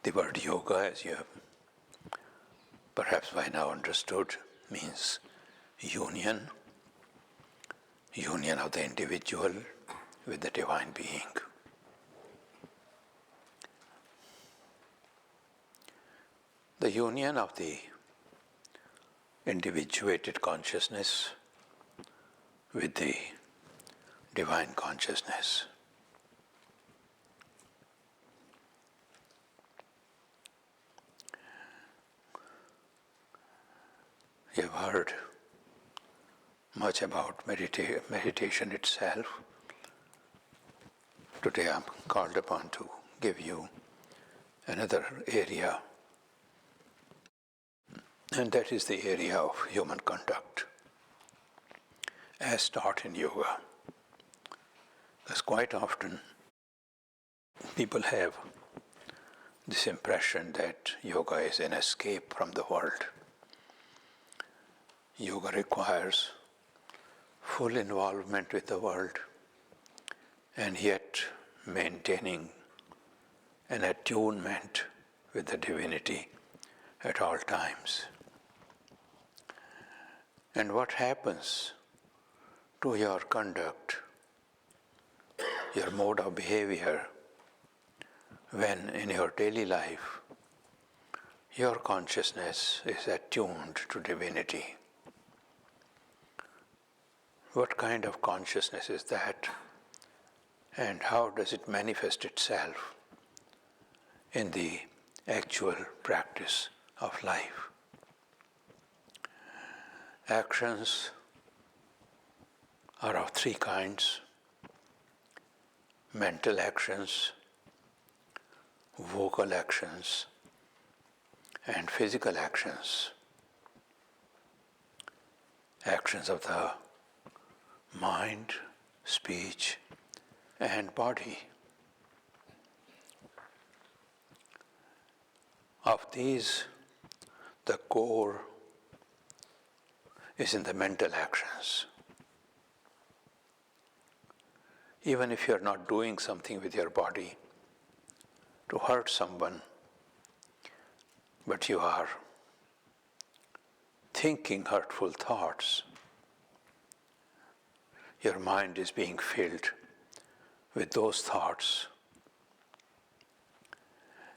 The word yoga, as you have perhaps by now understood, means union of the individual with the divine being. The union of the individuated consciousness with the divine consciousness. You have heard much about meditation itself. Today I'm called upon to give you another area, and that is the area of human conduct, as taught in yoga. Because quite often people have this impression that yoga is an escape from the world. Yoga requires full involvement with the world and yet maintaining an attunement with the divinity at all times. And what happens to your conduct, your mode of behavior, when in your daily life your consciousness is attuned to divinity? What kind of consciousness is that, and how does it manifest itself in the actual practice of life? Actions are of three kinds: mental actions, vocal actions, and physical actions. Actions of the mind, speech, and body. Of these, the core is in the mental actions. Even if you're not doing something with your body to hurt someone, but you are thinking hurtful thoughts, your mind is being filled with those thoughts,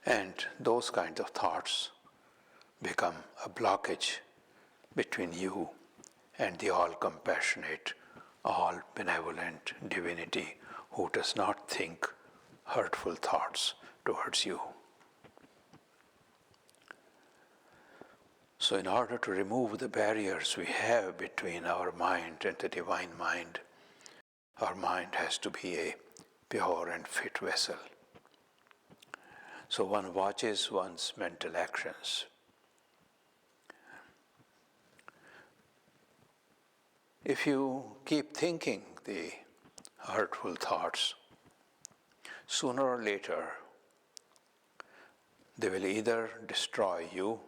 and those kinds of thoughts become a blockage between you and the all-compassionate, all-benevolent divinity who does not think hurtful thoughts towards you. So in order to remove the barriers we have between our mind and the divine mind, our mind has to be a pure and fit vessel. So one watches one's mental actions. If you keep thinking the hurtful thoughts, sooner or later they will either destroy you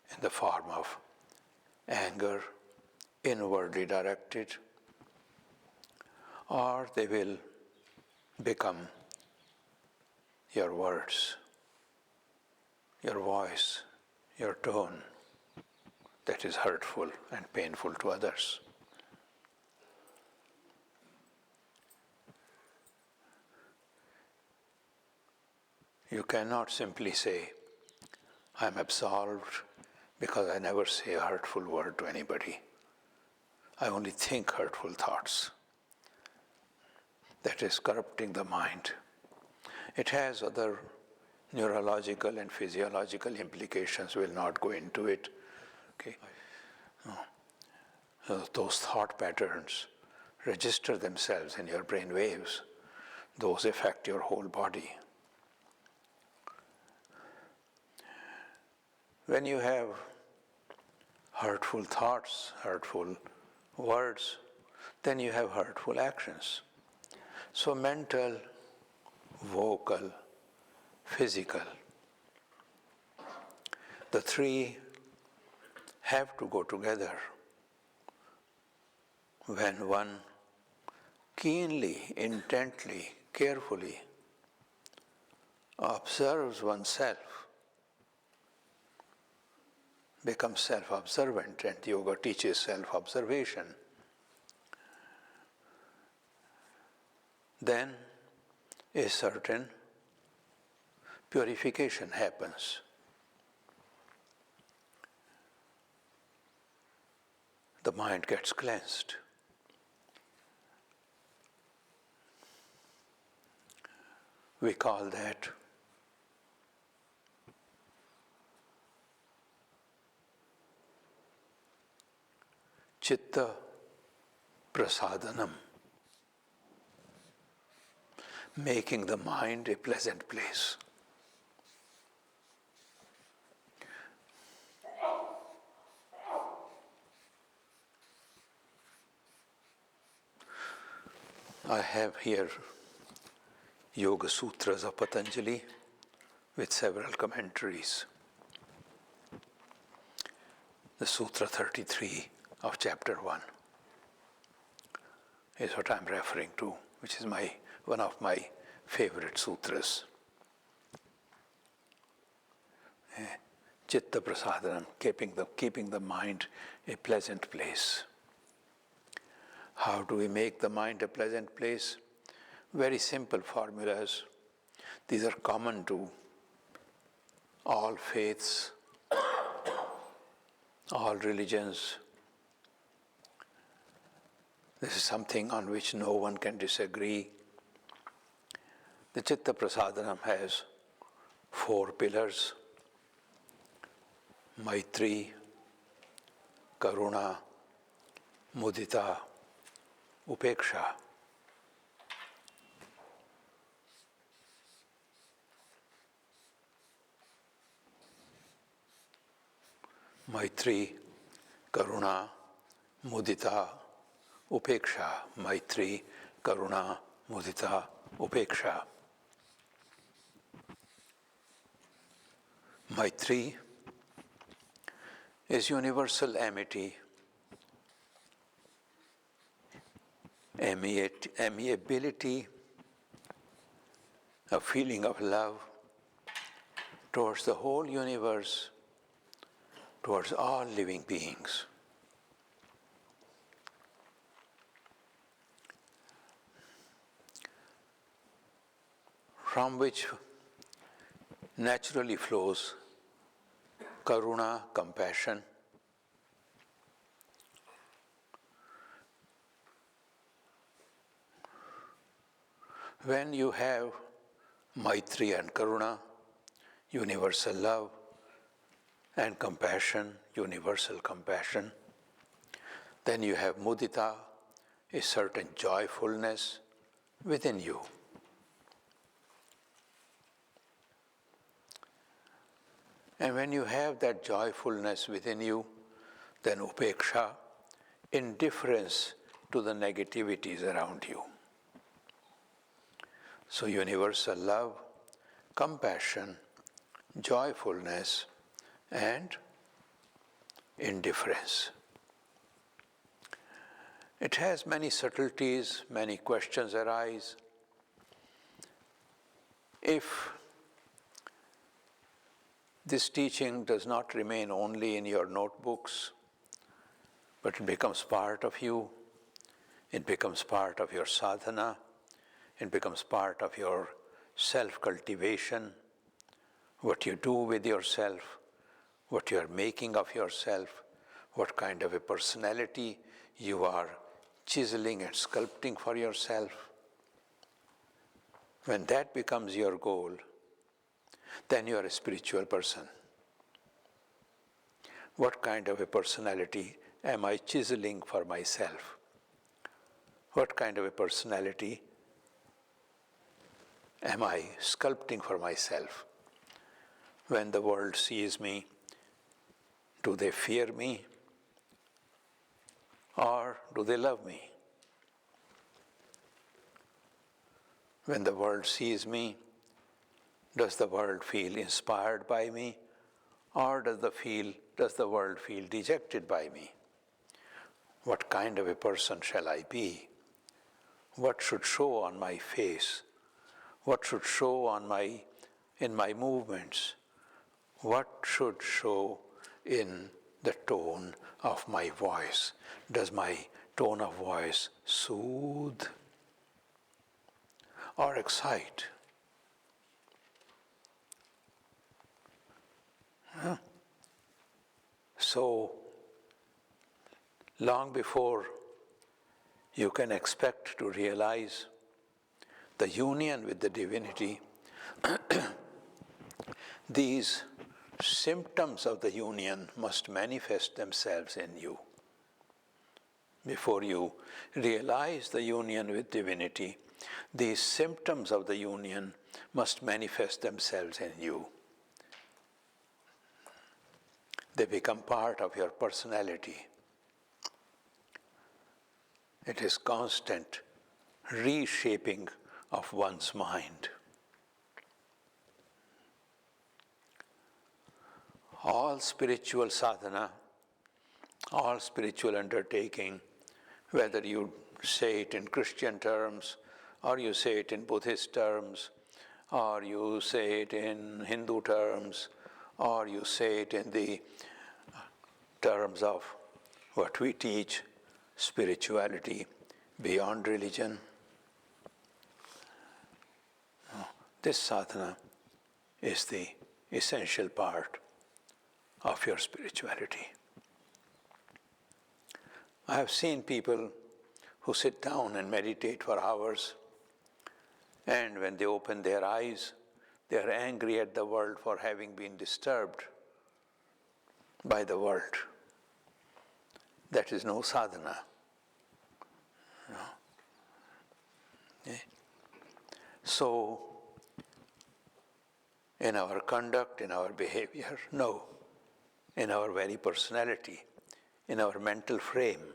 in the form of anger, inwardly directed, or they will become your words, your voice, your tone that is hurtful and painful to others. You cannot simply say, I am absolved because I never say a hurtful word to anybody. I only think hurtful thoughts. That is corrupting the mind. It has other neurological and physiological implications. We'll not go into it. Okay. Those thought patterns register themselves in your brain waves. Those affect your whole body. When you have hurtful thoughts, hurtful words, then you have hurtful actions. So mental, vocal, physical, the three have to go together. When one keenly, intently, carefully observes oneself, becomes self-observant, and yoga teaches self-observation, then a certain purification happens. The mind gets cleansed. We call that Chitta Prasadanam, making the mind a pleasant place. I have here Yoga Sutras of Patanjali with several commentaries. The Sutra 33 of chapter 1 is what I'm referring to, which is one of my favorite sutras. Chitta Prasadanam, keeping the mind a pleasant place. How do we make the mind a pleasant place? Very simple formulas. These are common to all faiths, all religions. This is something on which no one can disagree. The Chitta Prasadanam has 4 pillars: Maitri, Karuna, Mudita, Upeksha. Maitri, Karuna, Mudita, Upeksha. Maitri, Karuna, Mudita, Upeksha. Maitri is universal amity, amiability, a feeling of love towards the whole universe, towards all living beings. From which naturally flows karuna, compassion, when you have Maitri and Karuna, universal love, and compassion, universal compassion, then you have Mudita, a certain joyfulness within you. And when you have that joyfulness within you, then Upeksha, indifference to the negativities around you. So universal love, compassion, joyfulness, and indifference. It has many subtleties, many questions arise. If this teaching does not remain only in your notebooks, but it becomes part of you, it becomes part of your sadhana, it becomes part of your self-cultivation, what you do with yourself, what you are making of yourself, what kind of a personality you are chiseling and sculpting for yourself. When that becomes your goal, then you are a spiritual person. What kind of a personality am I chiseling for myself? What kind of a personality am I sculpting for myself? When the world sees me, do they fear me or do they love me? When the world sees me, does the world feel inspired by me or does the world feel dejected by me? What kind of a person shall I be? what should show on my face, what should show in my movements, what should show in the tone of my voice. Does my tone of voice soothe or excite? So, long before you can expect to realize the union with the divinity, these symptoms of the union must manifest themselves in you. Before you realize the union with divinity, these symptoms of the union must manifest themselves in you. They become part of your personality. It is constant reshaping of one's mind. All spiritual sadhana, all spiritual undertaking, whether you say it in Christian terms, or you say it in Buddhist terms, or you say it in Hindu terms, or you say it in the terms of what we teach, spirituality beyond religion. This sadhana is the essential part of your spirituality. I have seen people who sit down and meditate for hours, and when they open their eyes, they are angry at the world for having been disturbed by the world. That is no sadhana. No. So, in our conduct, in our behavior, no. In our very personality, in our mental frame,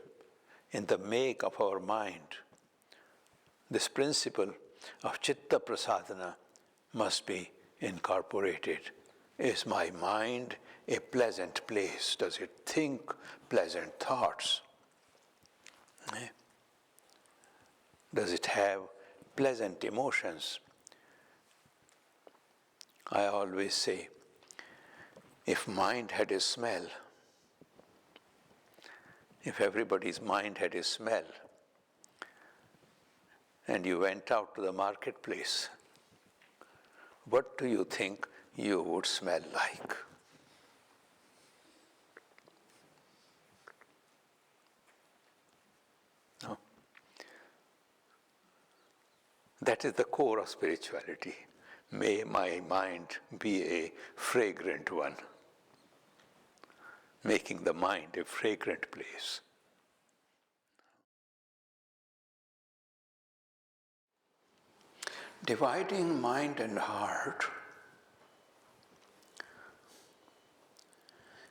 in the make of our mind, this principle of chitta prasadana must be incorporated. Is my mind a pleasant place? Does it think pleasant thoughts? Does it have pleasant emotions? I always say, if mind had a smell, if everybody's mind had a smell, and you went out to the marketplace, what do you think you would smell like? No? That is the core of spirituality. May my mind be a fragrant one, making the mind a fragrant place. Dividing mind and heart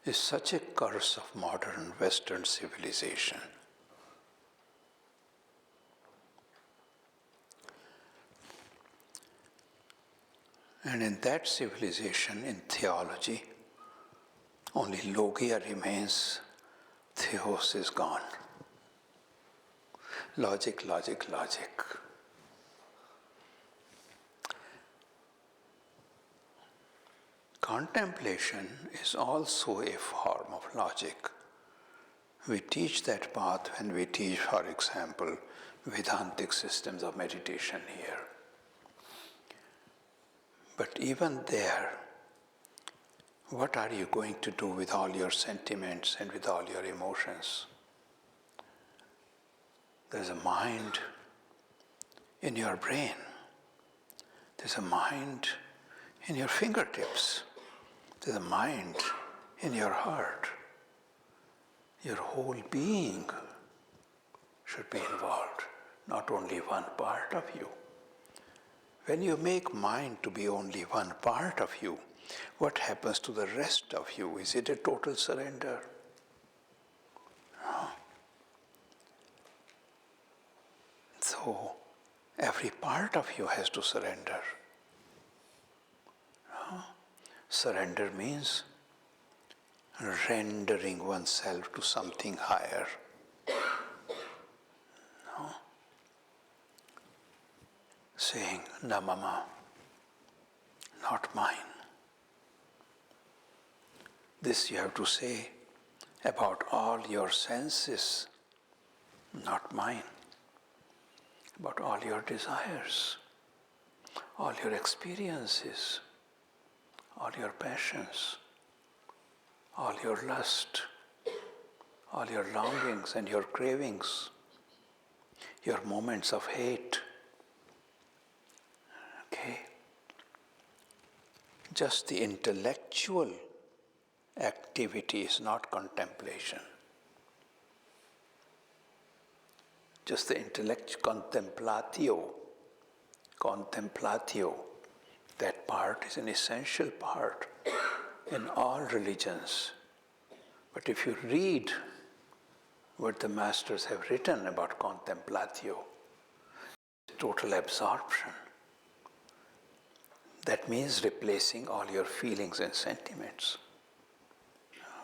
is such a curse of modern Western civilization. And in that civilization, in theology, only logia remains, theos is gone. Logic, logic, logic. Contemplation is also a form of logic. We teach that path when we teach, for example, Vedantic systems of meditation here. But even there, what are you going to do with all your sentiments and with all your emotions? There's a mind in your brain. There's a mind in your fingertips. There's a mind in your heart. Your whole being should be involved, not only one part of you. When you make mind to be only one part of you, what happens to the rest of you? Is it a total surrender? No. So, every part of you has to surrender. No. Surrender means rendering oneself to something higher. No. na mama, not mine. This you have to say about all your senses, not mine. About all your desires, all your experiences, all your passions, all your lust, all your longings and your cravings, your moments of hate. Okay? Just the intellectual activity is not contemplation. Just the intellect, contemplatio, that part is an essential part in all religions. But if you read what the masters have written about contemplatio, total absorption. That means replacing all your feelings and sentiments.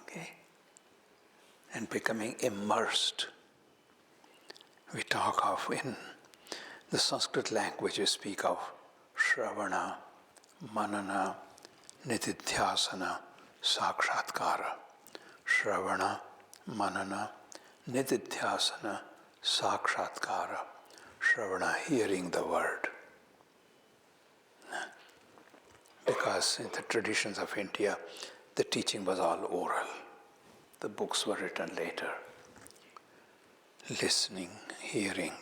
Okay? And becoming immersed. We talk of, in the Sanskrit language, we speak of Shravana, Manana, Nididhyasana, Sakshatkara. Shravana, Manana, Nididhyasana, Sakshatkara. Shravana, hearing the word. Because in the traditions of India, the teaching was all oral. The books were written later. Listening, hearing,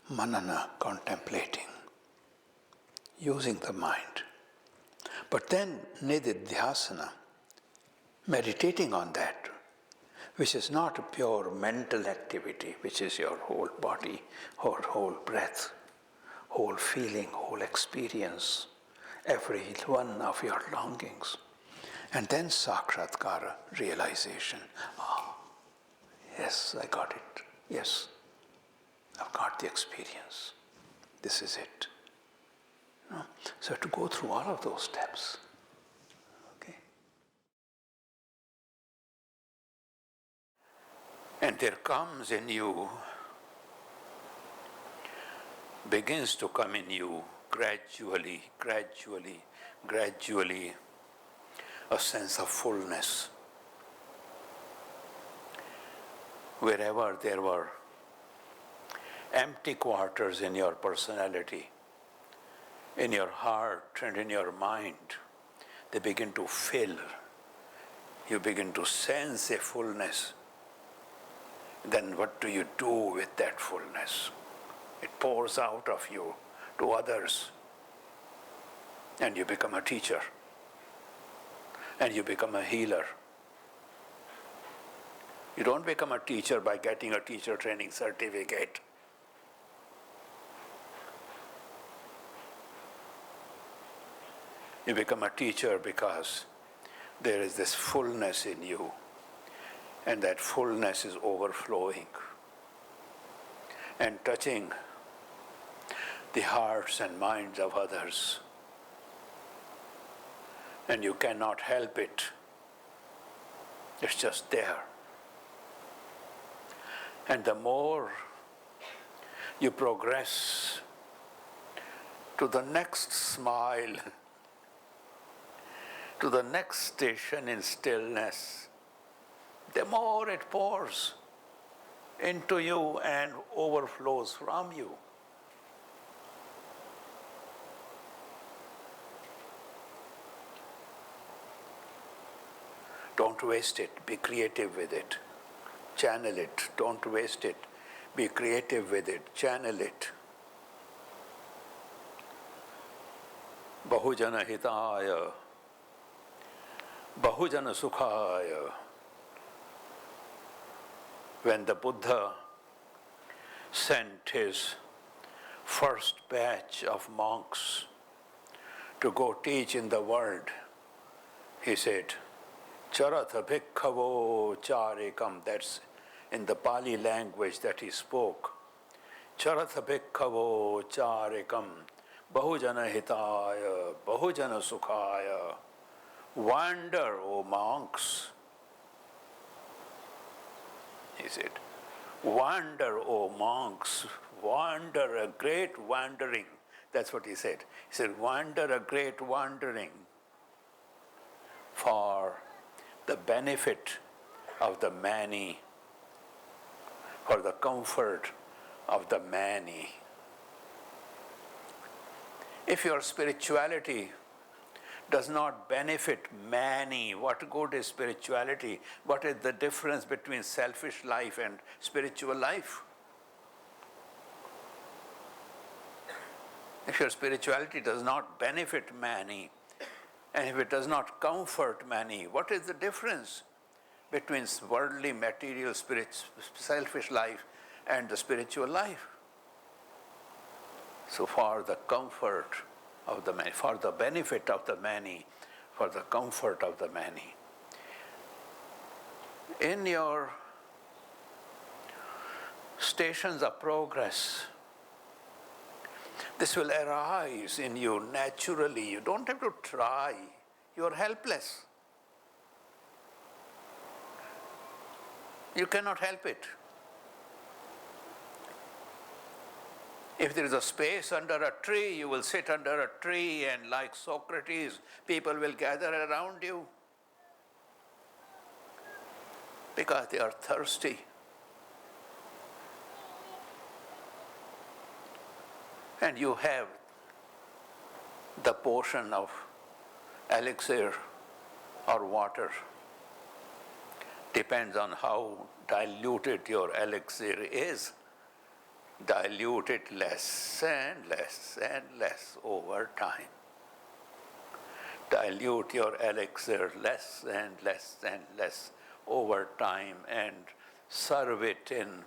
manana, contemplating, using the mind. But then nididhyasana, meditating on that, which is not a pure mental activity, which is your whole body, whole breath, whole feeling, whole experience, every one of your longings. And then sakshatkara, realization. Ah, yes, I got it. Yes, I've got the experience. This is it. No? So to go through all of those steps. Okay? And there comes in you, begins to come in you gradually, a sense of fullness. Wherever there were empty quarters in your personality, in your heart and in your mind, they begin to fill. You begin to sense a fullness. Then what do you do with that fullness? It pours out of you to others. And you become a teacher. And you become a healer. You don't become a teacher by getting a teacher training certificate. You become a teacher because there is this fullness in you, and that fullness is overflowing and touching the hearts and minds of others. And you cannot help it. It's just there. And the more you progress to the next smile, to the next station in stillness, the more it pours into you and overflows from you. Don't waste it. Be creative with it. Channel it. Don't waste it. Be creative with it. Channel it. Bahujana hitaya. Bahujana sukhaya. When the Buddha sent his first batch of monks to go teach in the world, he said, Charatha bhikkhavo charikam, that's in the Pali language that he spoke. Charatha bhikkhavo charikam, bahujana hitaya, bahujana sukhaya. Wander, O monks, he said. Wander, O monks, wander, a great wandering, That's what he said. He said, wander a great wandering for the benefit of the many, for the comfort of the many. If your spirituality does not benefit many, what good is spirituality? What is the difference between selfish life and spiritual life? If your spirituality does not benefit many, and if it does not comfort many, what is the difference between worldly, material, selfish life and the spiritual life? So for the comfort of the many, for the benefit of the many, for the comfort of the many. In your stations of progress, this will arise in you naturally. You don't have to try. You are helpless. You cannot help it. If there is a space under a tree, you will sit under a tree, and like Socrates, people will gather around you because they are thirsty. And you have the portion of elixir or water. Depends on how diluted your elixir is. Dilute it less and less and less over time. Dilute your elixir less and less and less over time, and serve it in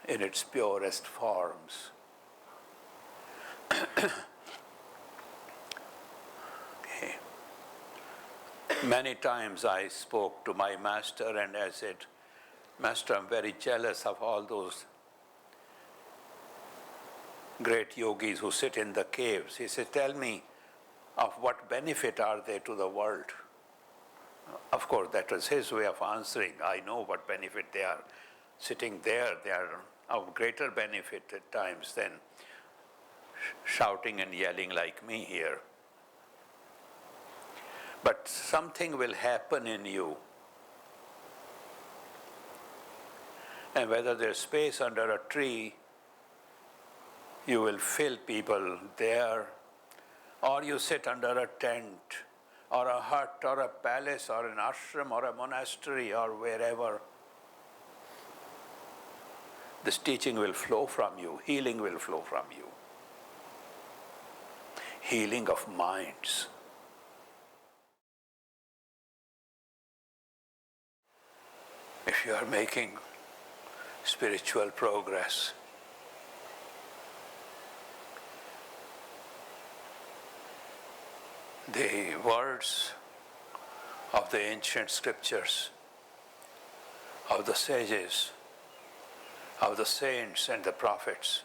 its purest forms. Okay. Many times I spoke to my master and I said, Master, I'm very jealous of all those great yogis who sit in the caves. He said, tell me, of what benefit are they to the world? Of course, that was his way of answering. I know what benefit they are. Sitting there, they are of greater benefit at times than shouting and yelling like me here. But something will happen in you. And whether there's space under a tree, you will fill people there, or you sit under a tent, or a hut, or a palace, or an ashram, or a monastery, or wherever. This teaching will flow from you, healing will flow from you. Healing of minds. If you are making spiritual progress, the words of the ancient scriptures, of the sages, of the saints and the prophets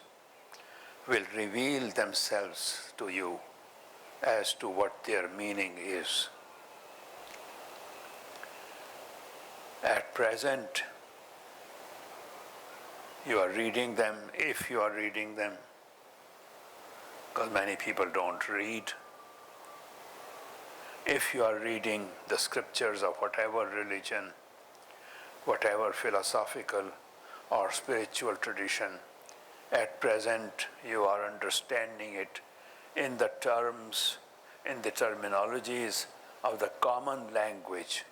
will reveal themselves to you as to what their meaning is. At present, you are reading them, if you are reading them, because many people don't read. If you are reading the scriptures of whatever religion, whatever philosophical or spiritual tradition, at present you are understanding it in the terms, in the terminologies of the common language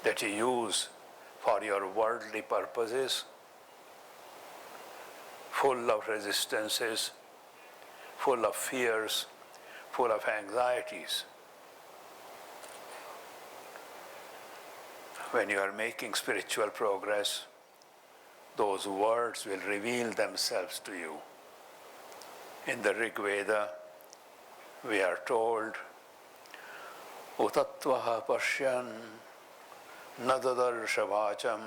that you use for your worldly purposes, full of resistances, full of fears, full of anxieties. When you are making spiritual progress, those words will reveal themselves to you. In the Rig Veda, we are told, Utatvaha Pashyan Nadadarsha Vacham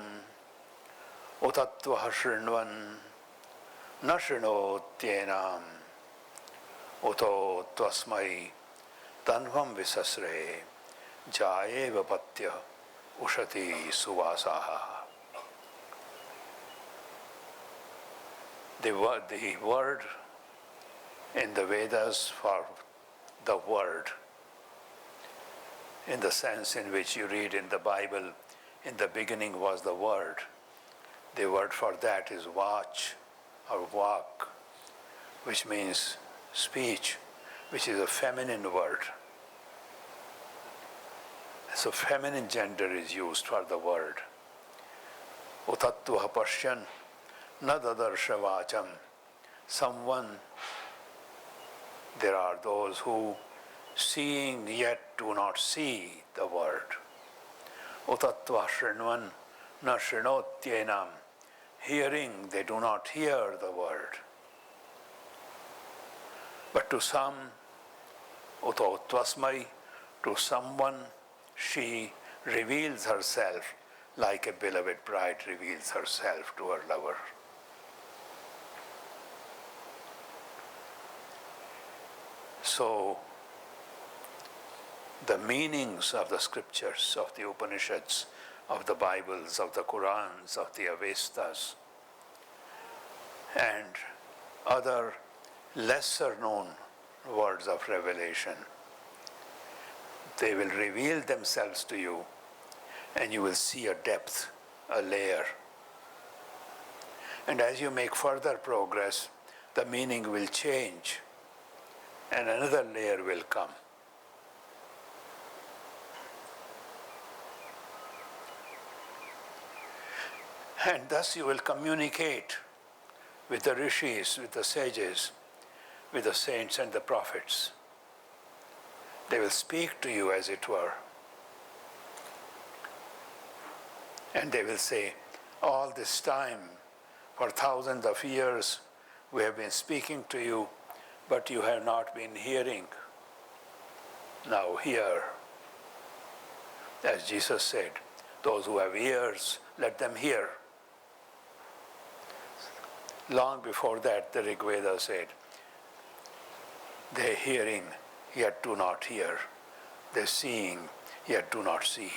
Utatvaha Shrinvan Nashrinotyenam Uto Tvasmai Tanvam Visasre Jayeva Patya Ushati Suvasaha. The word in the Vedas for the word, in the sense in which you read in the Bible, in the beginning was the word. The word for that is vach or vak, which means speech, which is a feminine word. So feminine gender is used for the word. Utattvah pashyan na dadarsha vacham. Someone, there are those who seeing yet do not see the word. Utattvah shrinvan na shrinotyenam. Hearing, they do not hear the word. But to some, utotvasmai, to someone, she reveals herself like a beloved bride reveals herself to her lover. So, the meanings of the scriptures, of the Upanishads, of the Bibles, of the Qurans, of the Avestas, and other lesser known words of revelation, they will reveal themselves to you, and you will see a depth, a layer. And as you make further progress, the meaning will change, and another layer will come. And thus you will communicate with the rishis, with the sages, with the saints and the prophets. They will speak to you, as it were. And they will say, all this time, for thousands of years, we have been speaking to you, but you have not been hearing. Now hear. As Jesus said, those who have ears, let them hear. Long before that, the Rig Veda said, they hearing, yet do not hear. They seeing, yet do not see.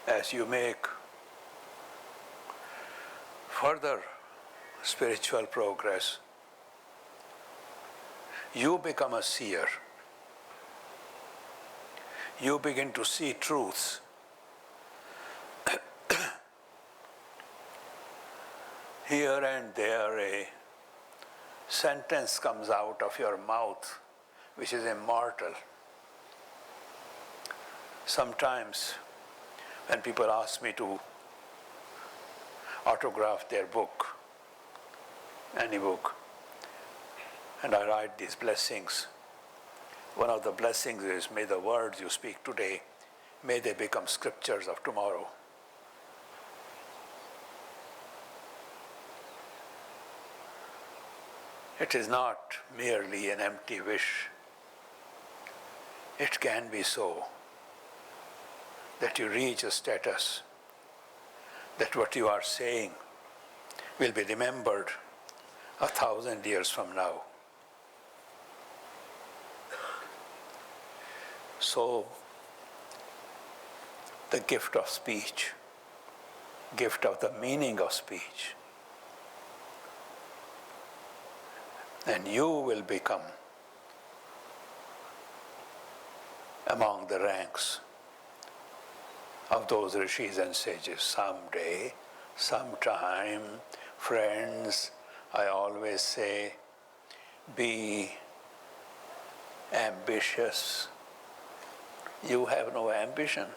As you make further spiritual progress, you become a seer. You begin to see truths. Here and there a sentence comes out of your mouth which is immortal. Sometimes when people ask me to autograph their book, any book, and I write these blessings, one of the blessings is, may the words you speak today, may they become scriptures of tomorrow. It is not merely an empty wish. It can be so that you reach a status that what you are saying will be remembered 1,000 years from now. So, the gift of speech, gift of the meaning of speech, and you will become among the ranks of those rishis and sages. Someday, sometime, friends, I always say, be ambitious. You have no ambition.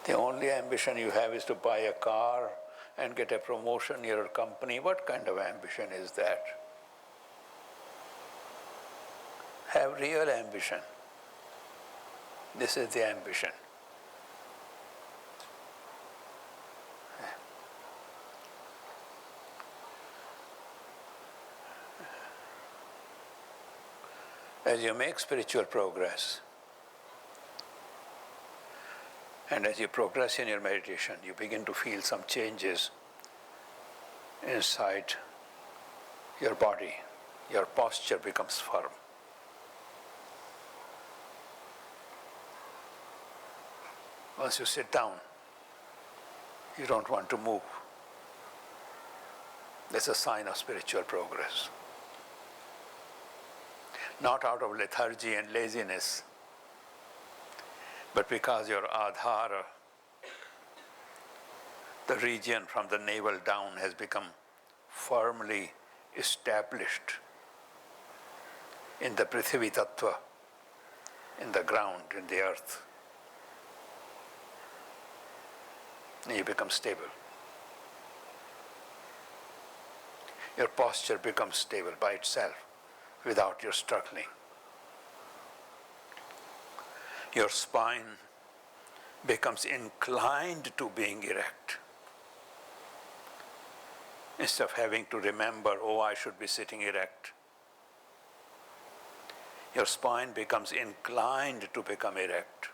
The only ambition you have is to buy a car and get a promotion in your company. What kind of ambition is that? Have real ambition. This is the ambition. As you make spiritual progress, and as you progress in your meditation, you begin to feel some changes inside your body. Your posture becomes firm. Once you sit down, You don't want to move. That's a sign of spiritual progress. Not out of lethargy and laziness, but because your adhara, the region from the navel down, has become firmly established in the Prithvi Tattva, in the ground, in the earth. And you become stable. Your posture becomes stable by itself without your struggling. Your spine becomes inclined to being erect. Instead of having to remember, oh, I should be sitting erect. Your spine becomes inclined to become erect.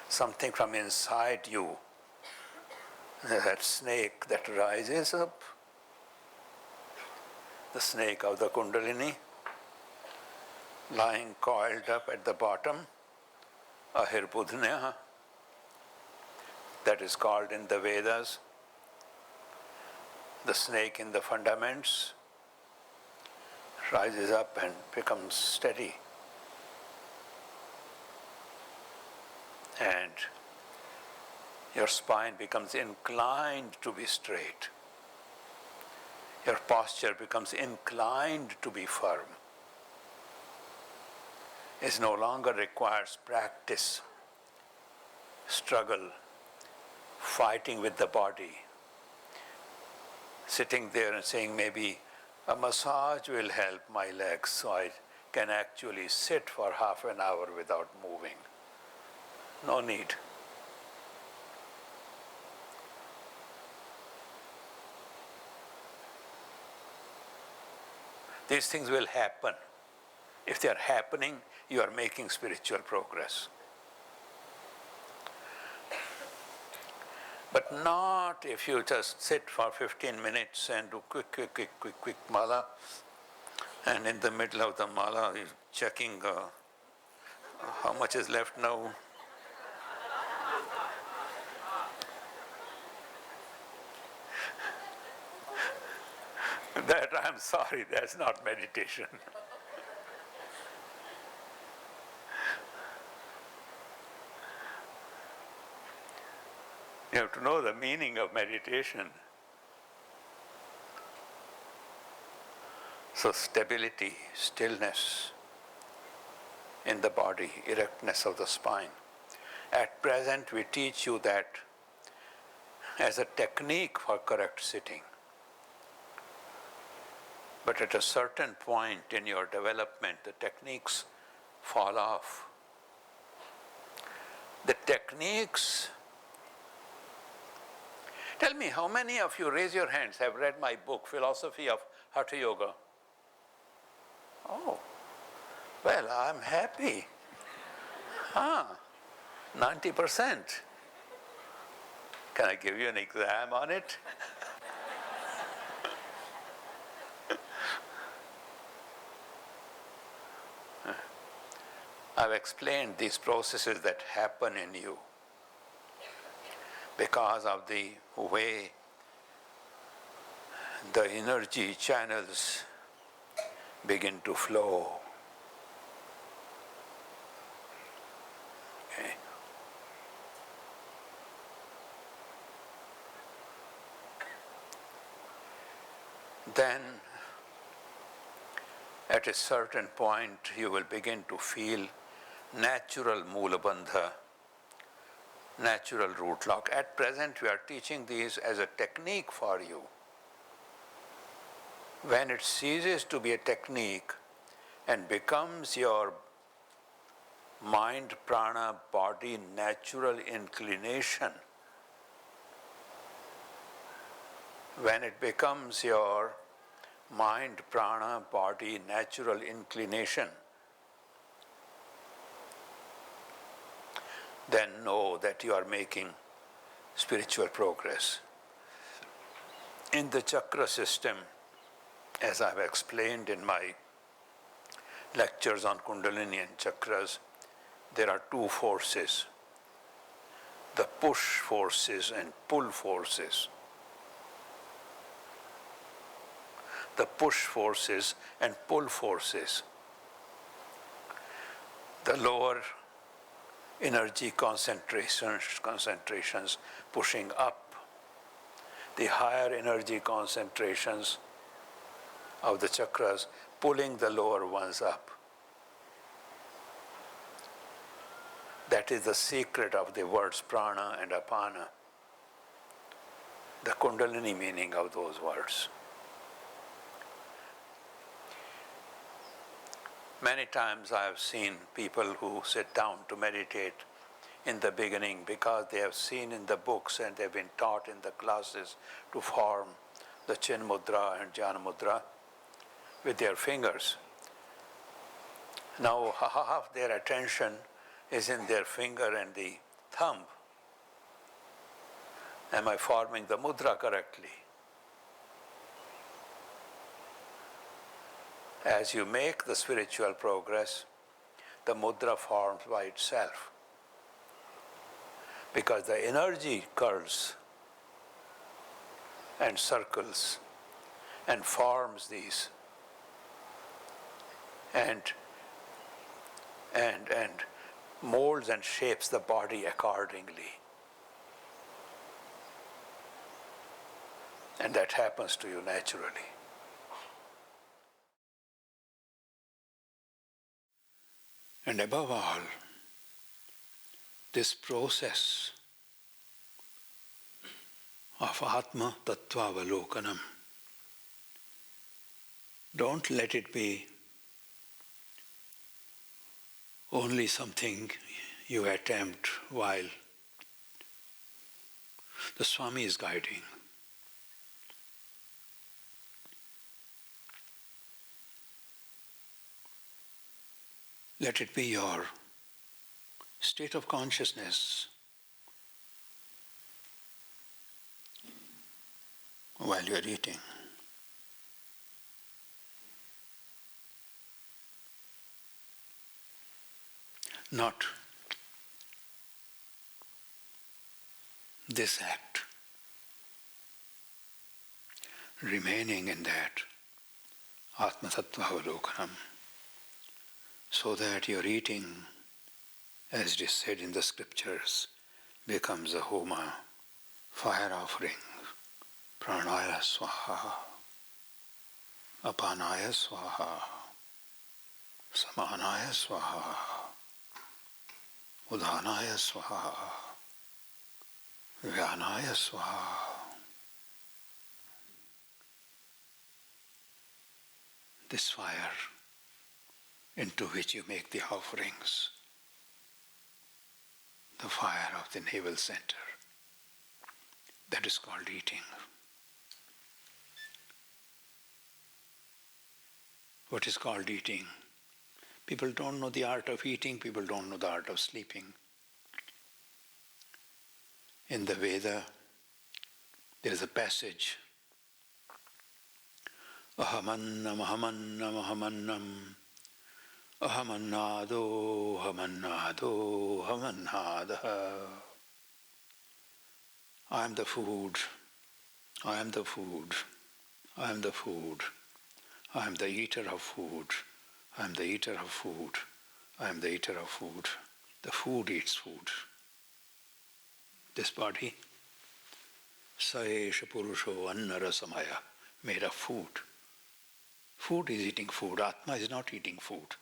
Something from inside you, that snake that rises up, the snake of the Kundalini, lying coiled up at the bottom, Ahirbudhnya, that is called in the Vedas the snake in the fundaments, rises up and becomes steady. And your spine becomes inclined to be straight. Your posture becomes inclined to be firm. It no longer requires practice, struggle, fighting with the body, sitting there and saying maybe a massage will help my legs so I can actually sit for half an hour without moving. No need. These things will happen. If they are happening, you are making spiritual progress. But not if you just sit for 15 minutes and do quick mala, and in the middle of the mala you're checking how much is left now. That, I'm sorry, that's not meditation. You have to know the meaning of meditation. So stability, stillness in the body, erectness of the spine. At present we teach you that as a technique for correct sitting. But at a certain point in your development, the techniques fall off. The techniques. Tell me, how many of you, raise your hands, have read my book, Philosophy of Hatha Yoga? Oh, well, I'm happy. 90%. Can I give you an exam on it? I've explained these processes that happen in you because of the way the energy channels begin to flow. Okay. Then, at a certain point, you will begin to feel natural Mula Bandha, natural root lock. At present, we are teaching these as a technique for you. When it ceases to be a technique and becomes your mind, prana, body, natural inclination, when it becomes your mind, prana, body, natural inclination, then know that you are making spiritual progress. In the chakra system, as I've explained in my lectures on Kundalini and chakras, there are two forces. the push forces and pull forces. The push forces and pull forces. The lower energy concentrations pushing up. The higher energy concentrations of the chakras pulling the lower ones up. That is the secret of the words prana and apana, the kundalini meaning of those words. Many times I have seen people who sit down to meditate in the beginning because they have seen in the books and they have been taught in the classes to form the chin mudra and jhana mudra with their fingers. Now half their attention is in their finger and the thumb. Am I forming the mudra correctly? As you make the spiritual progress, the mudra forms by itself. Because the energy curls and circles and forms these and molds and shapes the body accordingly. And that happens to you naturally. And above all, this process of Atma Tattva Avalokanam, don't let it be only something you attempt while the Swami is guiding. Let it be your state of consciousness while you are eating. Not this act, remaining in that Atma Tattva Avalokanam, so that your eating, as it is said in the scriptures, becomes a homa, fire offering, pranaya swaha, apanaya swaha, samanaya swaha, udhanaya swaha, vyanaya swaha. This fire into which you make the offerings, the fire of the navel center, that is called eating. What is called eating? People don't know the art of eating, people don't know the art of sleeping. In the Veda, there is a passage, ahamannam, ahamannam, ahamannam, ahamannado, ahamannado, ahamannadaha. I am the food, I am the food, I am the food, I am the eater of food, I am the eater of food, I am the eater of food. The food eats food. This body, saesha purusho annarasamaya, made of food. Food is eating food, Atma is not eating food.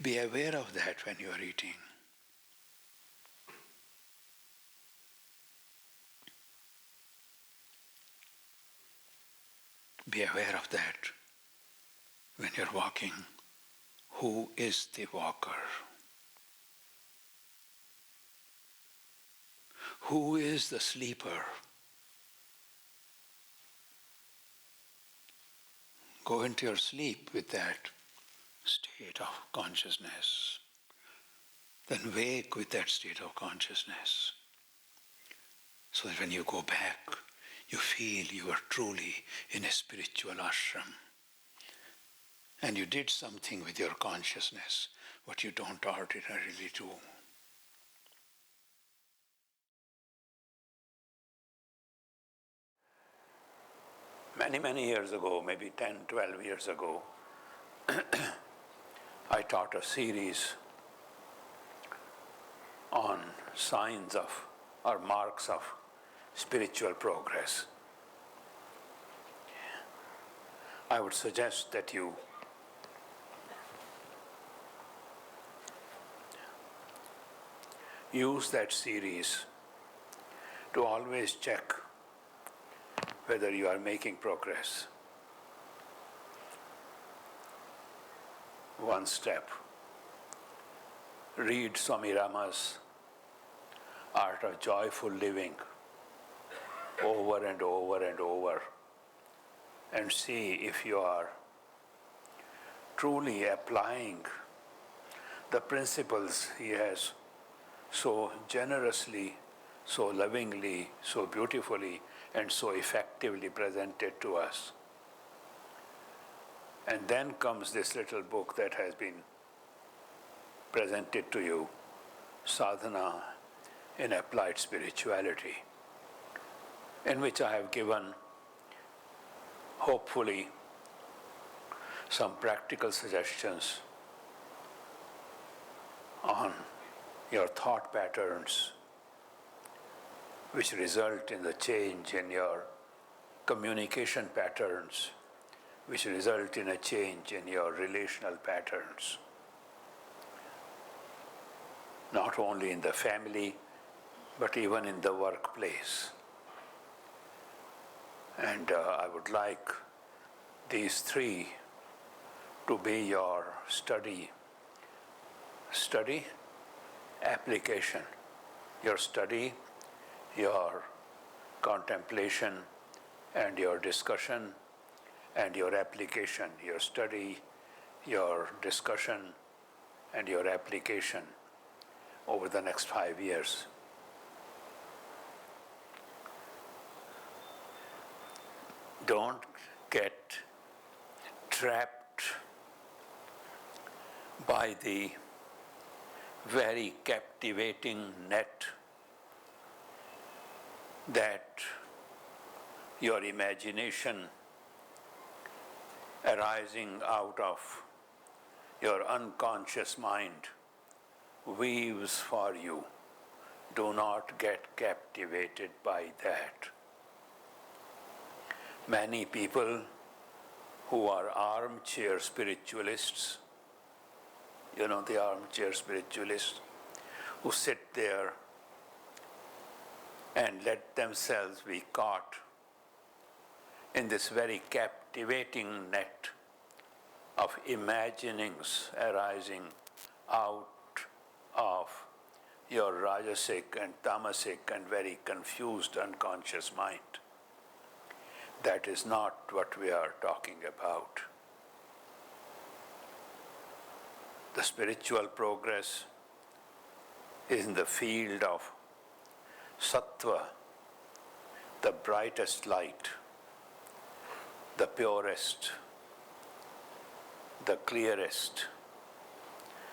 Be aware of that when you are eating. Be aware of that when you're walking. Who is the walker? Who is the sleeper? Go into your sleep with that state of consciousness. Then wake with that state of consciousness. So that when you go back, you feel you are truly in a spiritual ashram. And you did something with your consciousness what you don't ordinarily do. Many, many years ago, maybe 10, 12 years ago, I taught a series on signs of or marks of spiritual progress. I would suggest that you use that series to always check whether you are making progress. One step. Read Swami Rama's Art of Joyful Living over and over and over and see if you are truly applying the principles he has so generously, so lovingly, so beautifully, and so effectively presented to us. And then comes this little book that has been presented to you, Sadhana in Applied Spirituality, in which I have given, hopefully, some practical suggestions on your thought patterns, which result in the change in your communication patterns, which result in a change in your relational patterns. Not only in the family, but even in the workplace. And I would like these three to be your study, application, your study, your contemplation, and your discussion, and your application, your study, your discussion, and your application over the next 5 years. Don't get trapped by the very captivating net that your imagination arising out of your unconscious mind weaves for you. Do not get captivated by that. Many people who are armchair spiritualists, you know the armchair spiritualists, who sit there and let themselves be caught in this very captivating net of imaginings arising out of your rajasic and tamasic and very confused unconscious mind. That is not what we are talking about. The spiritual progress is in the field of sattva, the brightest light, the purest, the clearest,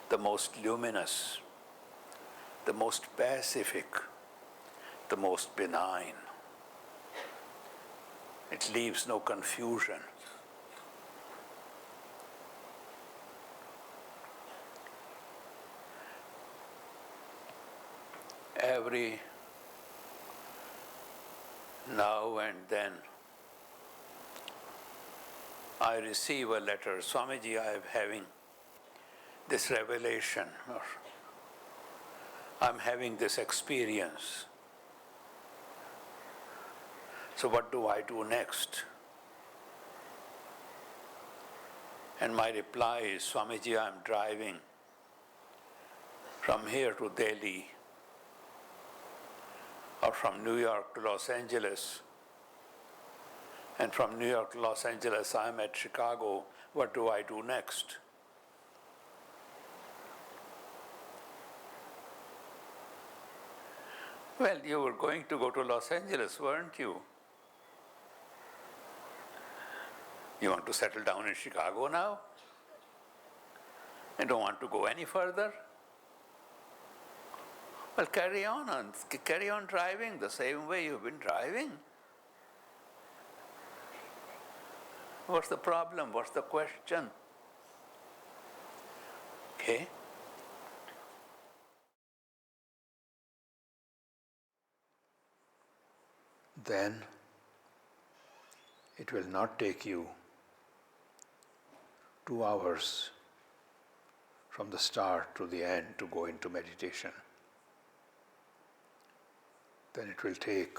the most luminous, the most pacific, the most benign. It leaves no confusion. Every now and then I receive a letter, Swamiji, I am having this revelation, or I'm having this experience. So what do I do next? And my reply is, Swamiji, I'm driving from here to Delhi, or from New York to Los Angeles, and from New York to Los Angeles I'm at Chicago. What do I do next? Well, you were going to go to Los Angeles, weren't you? You want to settle down in Chicago now? You don't want to go any further? Well, carry on driving the same way you've been driving. What's the problem? What's the question? Okay? Then it will not take you 2 hours from the start to the end to go into meditation. Then it will take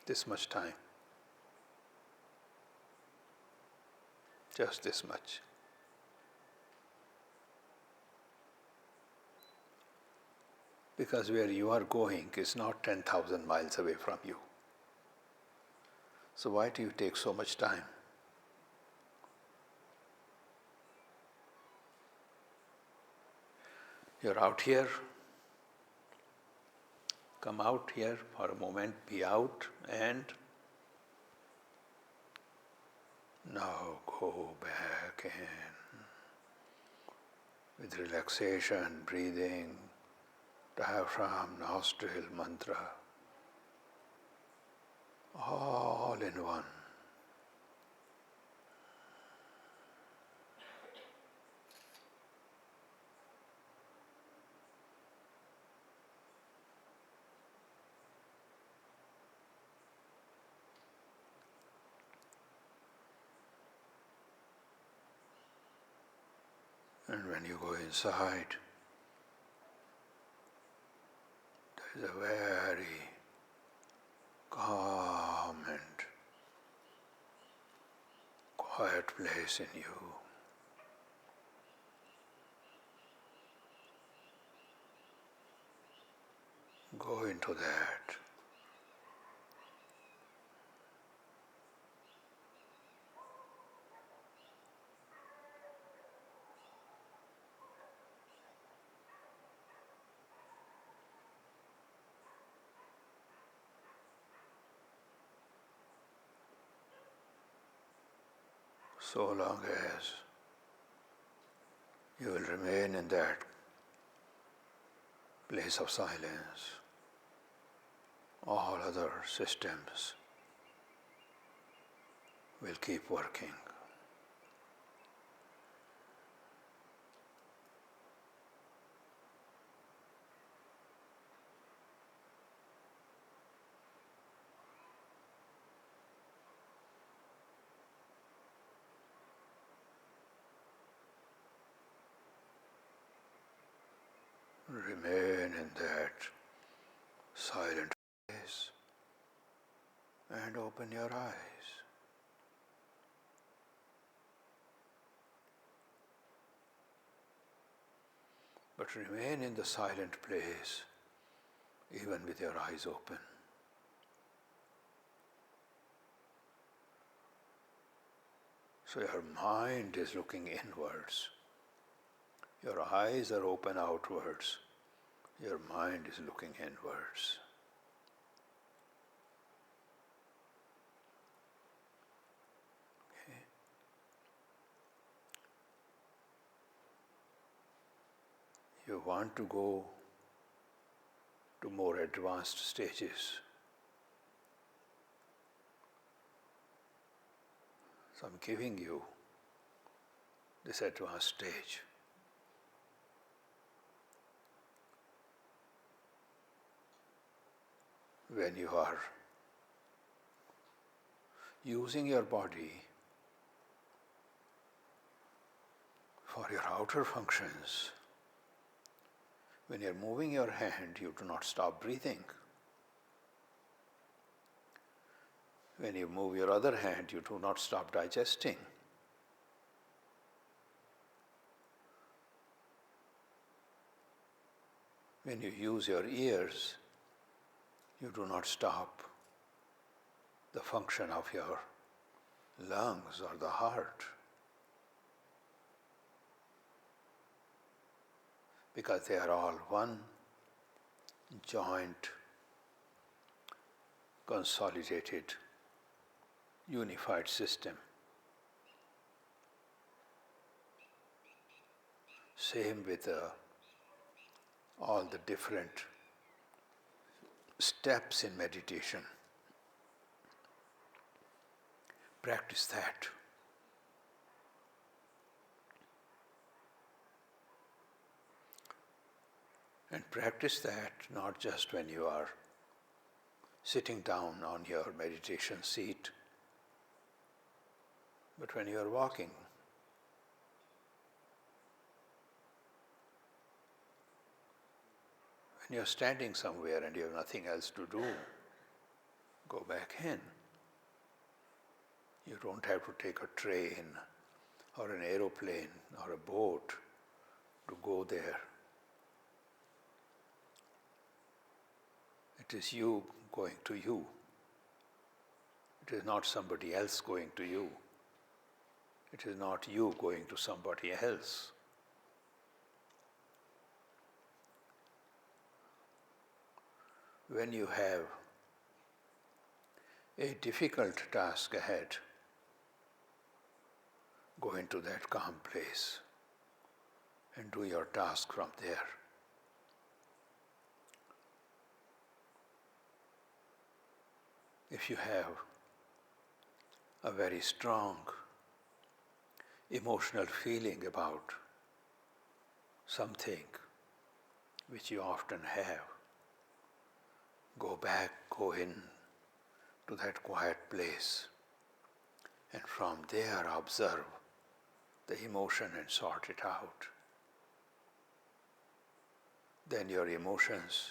this much time. Just this much. Because where you are going is not 10,000 miles away from you. So why do you take so much time? You're out here. Come out here for a moment, be out, and now go back in with relaxation, breathing, diaphragm, nostril, mantra, all in one. And when you go inside, there is a very calm and quiet place in you. Go into that. So long as you will remain in that place of silence, all other systems will keep working. Remain in that silent place and open your eyes. But remain in the silent place even with your eyes open. So your mind is looking inwards. Your eyes are open outwards. Your mind is looking inwards. Okay. You want to go to more advanced stages. So I'm giving you this advanced stage. When you are using your body for your outer functions, when you're moving your hand, you do not stop breathing. When you move your other hand, you do not stop digesting. When you use your ears, you do not stop the function of your lungs or the heart. Because they are all one joint, consolidated, unified system. Same with all the different steps in meditation. Practice that. And practice that not just when you are sitting down on your meditation seat, but when you are walking. When you are standing somewhere and you have nothing else to do, go back in. You don't have to take a train or an aeroplane or a boat to go there. It is you going to you. It is not somebody else going to you. It is not you going to somebody else. When you have a difficult task ahead, go into that calm place and do your task from there. If you have a very strong emotional feeling about something which you often have, go back, go in to that quiet place, and from there observe the emotion and sort it out. Then your emotions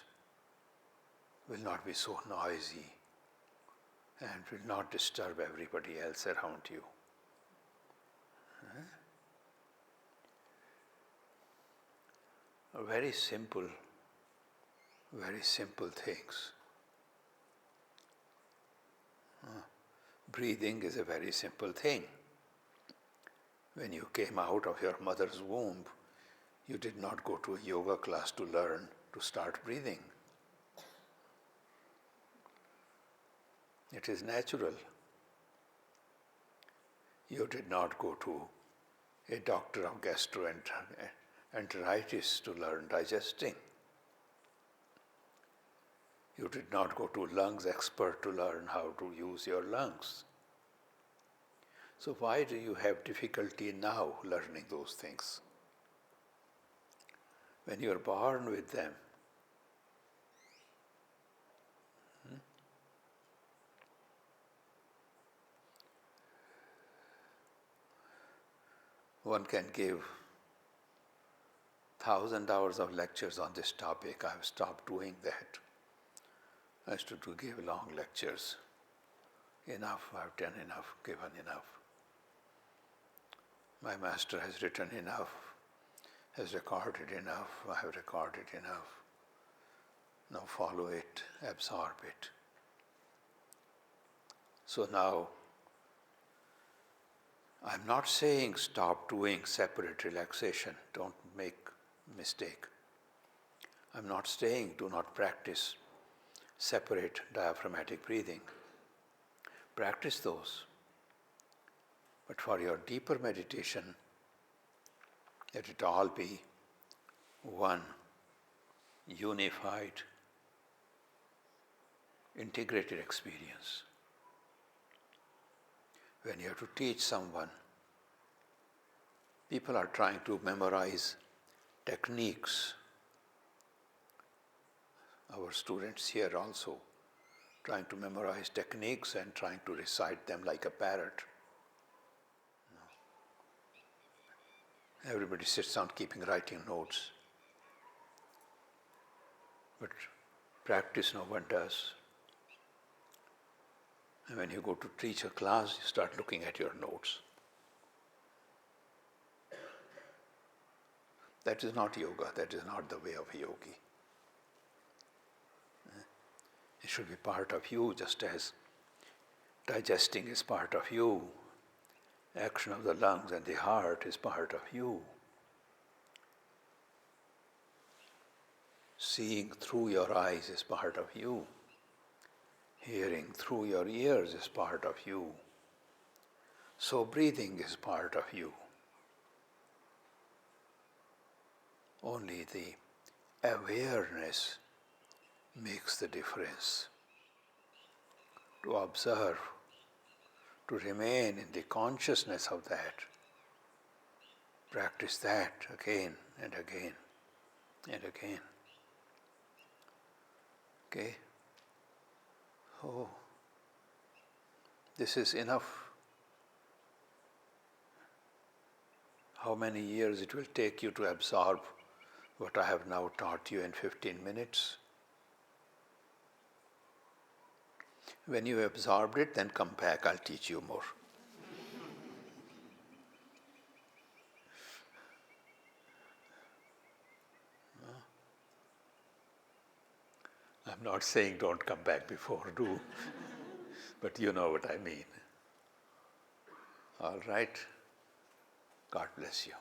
will not be so noisy and will not disturb everybody else around you. Very simple things. Breathing is a very simple thing. When you came out of your mother's womb, you did not go to a yoga class to learn to start breathing. It is natural. You did not go to a doctor of gastroenteritis to learn digesting. You did not go to a lungs expert to learn how to use your lungs. So why do you have difficulty now learning those things? When you are born with them, one can give 1,000 hours of lectures on this topic. I have stopped doing that. I used to give long lectures. Enough, I have done enough, given enough. My master has written enough, has recorded enough, I have recorded enough. Now follow it, absorb it. So now, I'm not saying stop doing separate relaxation, don't make mistake. I'm not saying do not practice separate diaphragmatic breathing. Practice those. But for your deeper meditation, let it all be one unified, integrated experience. When you have to teach someone, people are trying to memorize techniques. Our students here also trying to memorize techniques and trying to recite them like a parrot. Everybody sits down writing notes. But practice no one does. And when you go to teach a class, you start looking at your notes. That is not yoga, that is not the way of a yogi. It should be part of you, just as digesting is part of you. Action of the lungs and the heart is part of you. Seeing through your eyes is part of you. Hearing through your ears is part of you. So breathing is part of you. Only the awareness makes the difference. To observe, to remain in the consciousness of that. Practice that again and again and again. Okay? Oh, this is enough. How many years it will take you to absorb what I have now taught you in 15 minutes? When you have absorbed it, then come back, I'll teach you more. I'm not saying don't come back before, do. But you know what I mean. All right. God bless you.